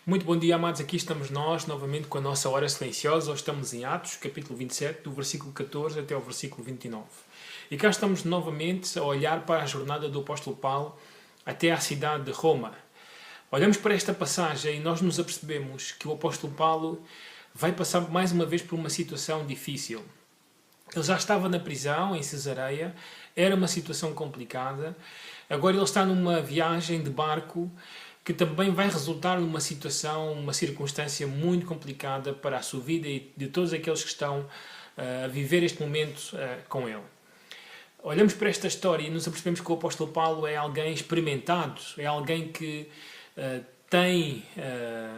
Muito bom dia, amados. Aqui estamos nós, novamente com a nossa hora silenciosa. Hoje estamos em Atos, capítulo 27, do versículo 14 até o versículo 29. E cá estamos novamente a olhar para a jornada do apóstolo Paulo até à cidade de Roma. Olhamos para esta passagem e nós nos apercebemos que o apóstolo Paulo vai passar mais uma vez por uma situação difícil. Ele já estava na prisão, em Cesareia, era uma situação complicada. Agora ele está numa viagem de barco que também vai resultar numa situação, uma circunstância muito complicada para a sua vida e de todos aqueles que estão a viver este momento com ele. Olhamos para esta história e nos apercebemos que o apóstolo Paulo é alguém experimentado, é alguém que tem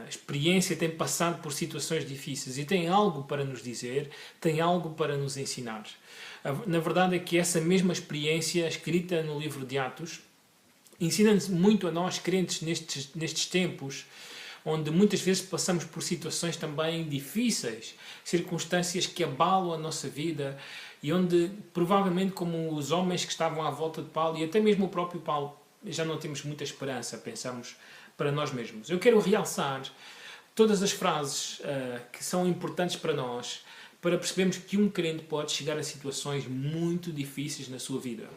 experiência, tem passado por situações difíceis e tem algo para nos dizer, tem algo para nos ensinar. Na verdade é que essa mesma experiência escrita no livro de Atos ensina-nos muito a nós, crentes, nestes tempos, onde muitas vezes passamos por situações também difíceis, circunstâncias que abalam a nossa vida e onde, provavelmente, como os homens que estavam à volta de Paulo e até mesmo o próprio Paulo, já não temos muita esperança, pensamos para nós mesmos. Eu quero realçar todas as frases que são importantes para nós, para percebermos que um crente pode chegar a situações muito difíceis na sua vida.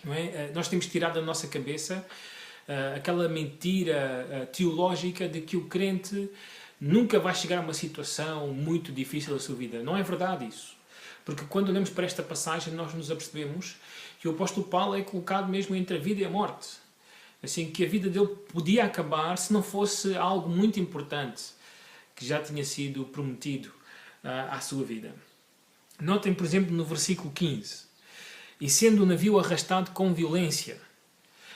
Não é? Nós temos tirado da nossa cabeça aquela mentira teológica de que o crente nunca vai chegar a uma situação muito difícil da sua vida. Não é verdade isso. Porque quando olhamos para esta passagem nós nos apercebemos que o apóstolo Paulo é colocado mesmo entre a vida e a morte. Assim, que a vida dele podia acabar se não fosse algo muito importante que já tinha sido prometido à sua vida. Notem, por exemplo, no versículo 15. E sendo o navio arrastado com violência.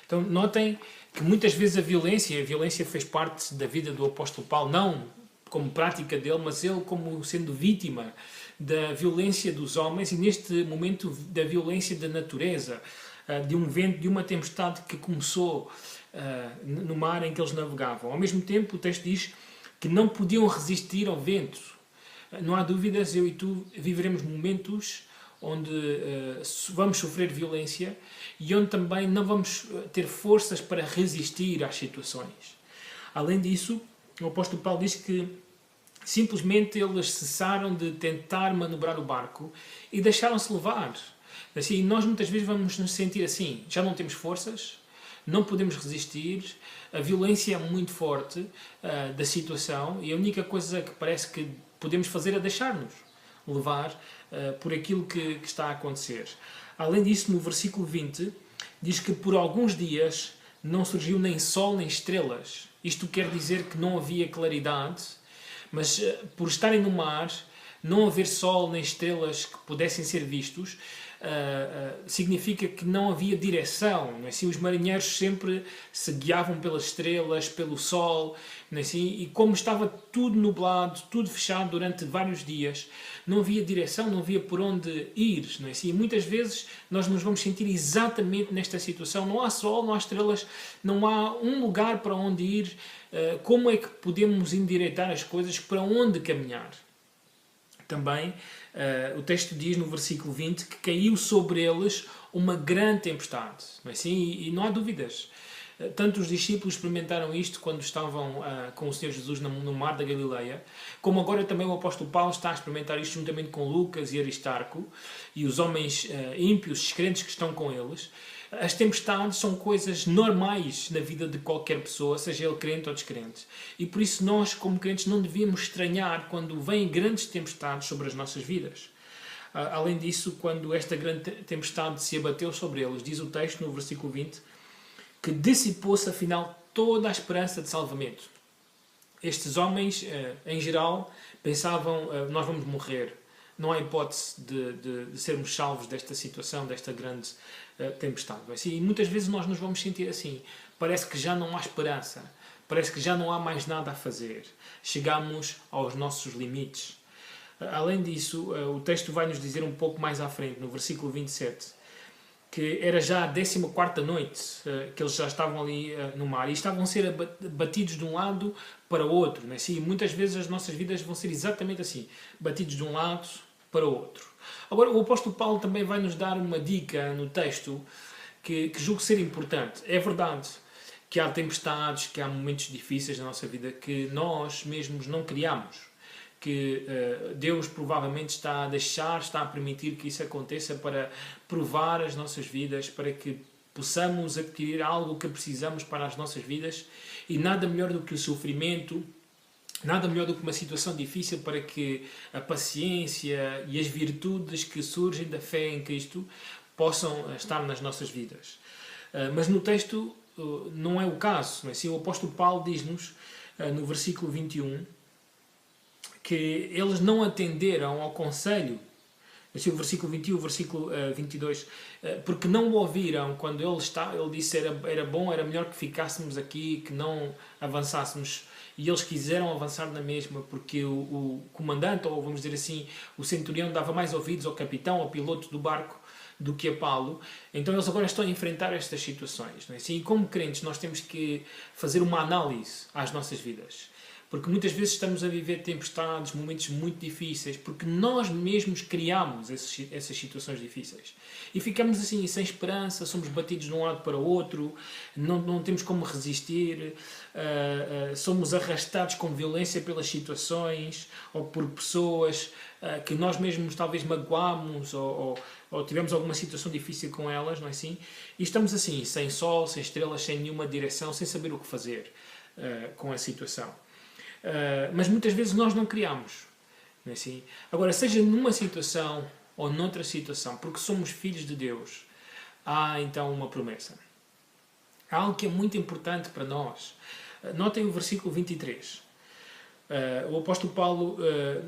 Então, notem que muitas vezes a violência fez parte da vida do apóstolo Paulo, não como prática dele, mas ele como sendo vítima da violência dos homens e neste momento da violência da natureza, de um vento, de uma tempestade que começou no mar em que eles navegavam. Ao mesmo tempo, o texto diz que não podiam resistir ao vento. Não há dúvidas, eu e tu viveremos momentos onde vamos sofrer violência e onde também não vamos ter forças para resistir às situações. Além disso, o apóstolo Paulo diz que simplesmente eles cessaram de tentar manobrar o barco e deixaram-se levar. Assim, nós muitas vezes vamos nos sentir assim, já não temos forças, não podemos resistir, a violência é muito forte da situação e a única coisa que parece que podemos fazer é deixar-nos levar por aquilo que está a acontecer. Além disso, no versículo 20, diz que por alguns dias não surgiu nem sol nem estrelas. Isto quer dizer que não havia claridade, mas por estarem no mar, não haver sol nem estrelas que pudessem ser vistos, significa que não havia direção. Não é assim? Os marinheiros sempre se guiavam pelas estrelas, pelo sol, não é assim? E como estava tudo nublado, tudo fechado durante vários dias, não havia direção, não havia por onde ir. Não é assim? E muitas vezes nós nos vamos sentir exatamente nesta situação. Não há sol, não há estrelas, não há um lugar para onde ir. Como é que podemos endireitar as coisas? Para onde caminhar? Também o texto diz no versículo 20 que caiu sobre eles uma grande tempestade. Não é assim? E não há dúvidas. Tanto os discípulos experimentaram isto quando estavam com o Senhor Jesus no mar da Galileia, como agora também o apóstolo Paulo está a experimentar isto juntamente com Lucas e Aristarco e os homens ímpios, descrentes que estão com eles. As tempestades são coisas normais na vida de qualquer pessoa, seja ele crente ou descrente. E por isso nós, como crentes, não devíamos estranhar quando vêm grandes tempestades sobre as nossas vidas. Além disso, quando esta grande tempestade se abateu sobre eles, diz o texto no versículo 20, que dissipou-se afinal toda a esperança de salvamento. Estes homens, em geral, pensavam, nós vamos morrer. Não há hipótese de sermos salvos desta situação, desta grande tempestade. E muitas vezes nós nos vamos sentir assim. Parece que já não há esperança. Parece que já não há mais nada a fazer. Chegamos aos nossos limites. Além disso, o texto vai nos dizer um pouco mais à frente, no versículo 27, que era já a 14ª noite que eles já estavam ali no mar e estavam a ser batidos de um lado para o outro. Não é assim? E muitas vezes as nossas vidas vão ser exatamente assim, batidos de um lado para o outro. Agora, o apóstolo Paulo também vai nos dar uma dica no texto que julgo ser importante. É verdade que há tempestades, que há momentos difíceis na nossa vida que nós mesmos não criamos, que Deus provavelmente está a deixar, está a permitir que isso aconteça para provar as nossas vidas, para que possamos adquirir algo que precisamos para as nossas vidas, e nada melhor do que o sofrimento, nada melhor do que uma situação difícil para que a paciência e as virtudes que surgem da fé em Cristo possam estar nas nossas vidas. Mas no texto não é o caso. Não é assim? O apóstolo Paulo diz-nos, no versículo 21, que eles não atenderam ao conselho. Assim, o versículo 21, o versículo 22, porque não o ouviram quando ele disse era bom, era melhor que ficássemos aqui, que não avançássemos. E eles quiseram avançar na mesma, porque o comandante, ou vamos dizer assim, o centurião, dava mais ouvidos ao capitão, ao piloto do barco, do que a Paulo. Então eles agora estão a enfrentar estas situações. Não é assim? E como crentes nós temos que fazer uma análise às nossas vidas. Porque muitas vezes estamos a viver tempestades, momentos muito difíceis, porque nós mesmos criamos essas situações difíceis. E ficamos assim, sem esperança, somos batidos de um lado para o outro, não temos como resistir, somos arrastados com violência pelas situações, ou por pessoas que nós mesmos talvez magoamos, ou tivemos alguma situação difícil com elas, não é assim? E estamos assim, sem sol, sem estrelas, sem nenhuma direção, sem saber o que fazer com a situação. Mas muitas vezes nós não criamos. Não é assim? Agora, seja numa situação ou noutra situação, porque somos filhos de Deus, há então uma promessa. Há algo que é muito importante para nós. Notem o versículo 23. O apóstolo Paulo,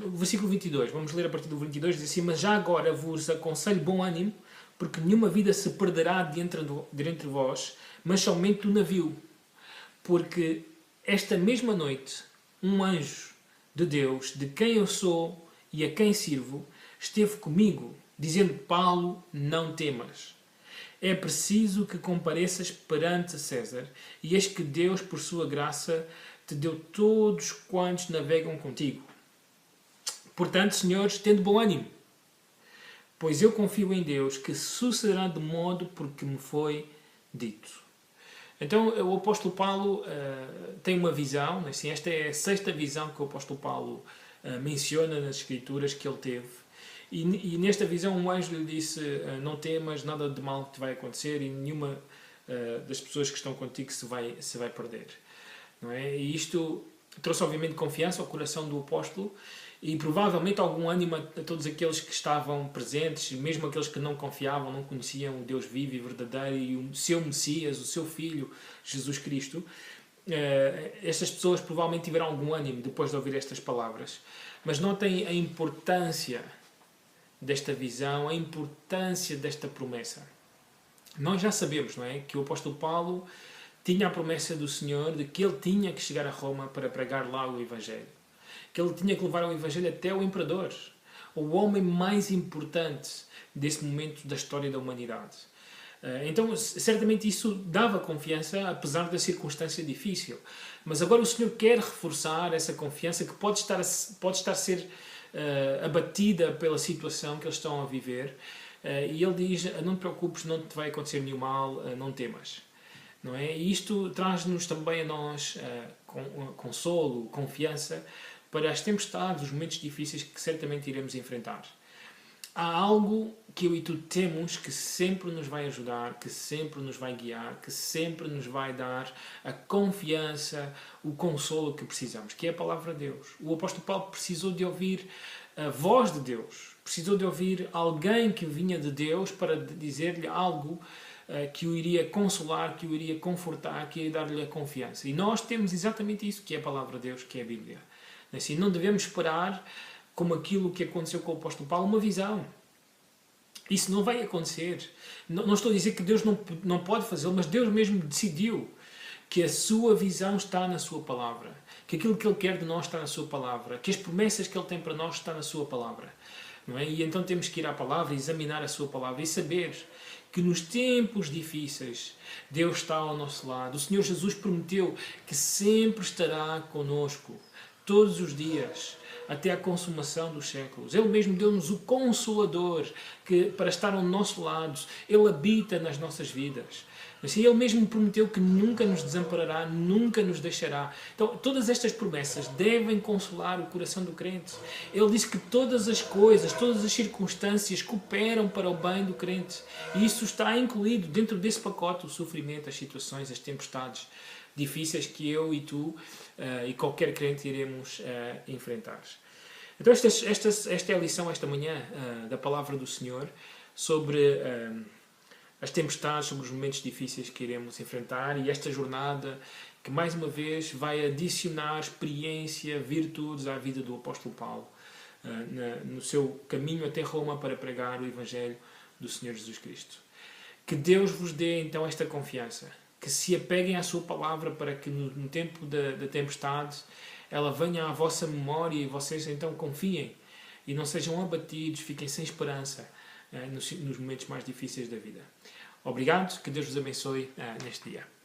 o versículo 22, vamos ler a partir do 22, diz assim: mas já agora vos aconselho bom ânimo, porque nenhuma vida se perderá de entre vós, mas somente o navio. Porque esta mesma noite um anjo de Deus, de quem eu sou e a quem sirvo, esteve comigo, dizendo: Paulo, não temas. É preciso que compareças perante César, e eis que Deus, por sua graça, te deu todos quantos navegam contigo. Portanto, senhores, tende bom ânimo, pois eu confio em Deus, que sucederá de modo porque me foi dito. Então, o apóstolo Paulo tem uma visão, assim, esta é a sexta visão que o apóstolo Paulo menciona nas Escrituras que ele teve. E nesta visão um anjo lhe disse: não temas, nada de mal te vai acontecer e nenhuma das pessoas que estão contigo se vai perder. Não é? E isto trouxe obviamente confiança ao coração do apóstolo e provavelmente algum ânimo a todos aqueles que estavam presentes, mesmo aqueles que não confiavam, não conheciam o Deus vivo e verdadeiro e o seu Messias, o seu Filho, Jesus Cristo. Estas pessoas provavelmente tiveram algum ânimo depois de ouvir estas palavras. Mas notem a importância desta visão, a importância desta promessa. Nós já sabemos, não é, que o apóstolo Paulo tinha a promessa do Senhor de que ele tinha que chegar a Roma para pregar lá o Evangelho. Que ele tinha que levar o Evangelho até o imperador, o homem mais importante desse momento da história da humanidade. Então, certamente isso dava confiança, apesar da circunstância difícil. Mas agora o Senhor quer reforçar essa confiança que pode estar a ser abatida pela situação que eles estão a viver. E ele diz: não te preocupes, não te vai acontecer nenhum mal, não temas. Não é? E isto traz-nos também a nós consolo, confiança, para as tempestades, os momentos difíceis que certamente iremos enfrentar. Há algo que eu e tu temos que sempre nos vai ajudar, que sempre nos vai guiar, que sempre nos vai dar a confiança, o consolo que precisamos, que é a palavra de Deus. O apóstolo Paulo precisou de ouvir a voz de Deus, precisou de ouvir alguém que vinha de Deus para dizer-lhe algo que o iria consolar, que o iria confortar, que iria dar-lhe a confiança. E nós temos exatamente isso, que é a palavra de Deus, que é a Bíblia. Assim, não devemos esperar, como aquilo que aconteceu com o apóstolo Paulo, uma visão. Isso não vai acontecer. Não estou a dizer que Deus não pode fazê-lo, mas Deus mesmo decidiu que a sua visão está na sua palavra, que aquilo que Ele quer de nós está na sua palavra, que as promessas que Ele tem para nós está na sua palavra. Não é? E então temos que ir à palavra, examinar a sua palavra e saber que nos tempos difíceis Deus está ao nosso lado. O Senhor Jesus prometeu que sempre estará conosco, todos os dias, até à consumação dos séculos. Ele mesmo deu-nos o Consolador, que para estar ao nosso lado, Ele habita nas nossas vidas. Assim, Ele mesmo prometeu que nunca nos desamparará, nunca nos deixará. Então, todas estas promessas devem consolar o coração do crente. Ele disse que todas as coisas, todas as circunstâncias cooperam para o bem do crente. E isso está incluído dentro desse pacote, o sofrimento, as situações, as tempestades difíceis que eu e tu e qualquer crente iremos enfrentar. Então, esta é a lição esta manhã da palavra do Senhor sobre as tempestades, sobre os momentos difíceis que iremos enfrentar e esta jornada que, mais uma vez, vai adicionar experiência, virtudes à vida do apóstolo Paulo no seu caminho até Roma para pregar o Evangelho do Senhor Jesus Cristo. Que Deus vos dê, então, esta confiança, que se apeguem à sua palavra para que no tempo da tempestade ela venha à vossa memória e vocês, então, confiem e não sejam abatidos, fiquem sem esperança nos momentos mais difíceis da vida. Obrigado, que Deus vos abençoe neste dia.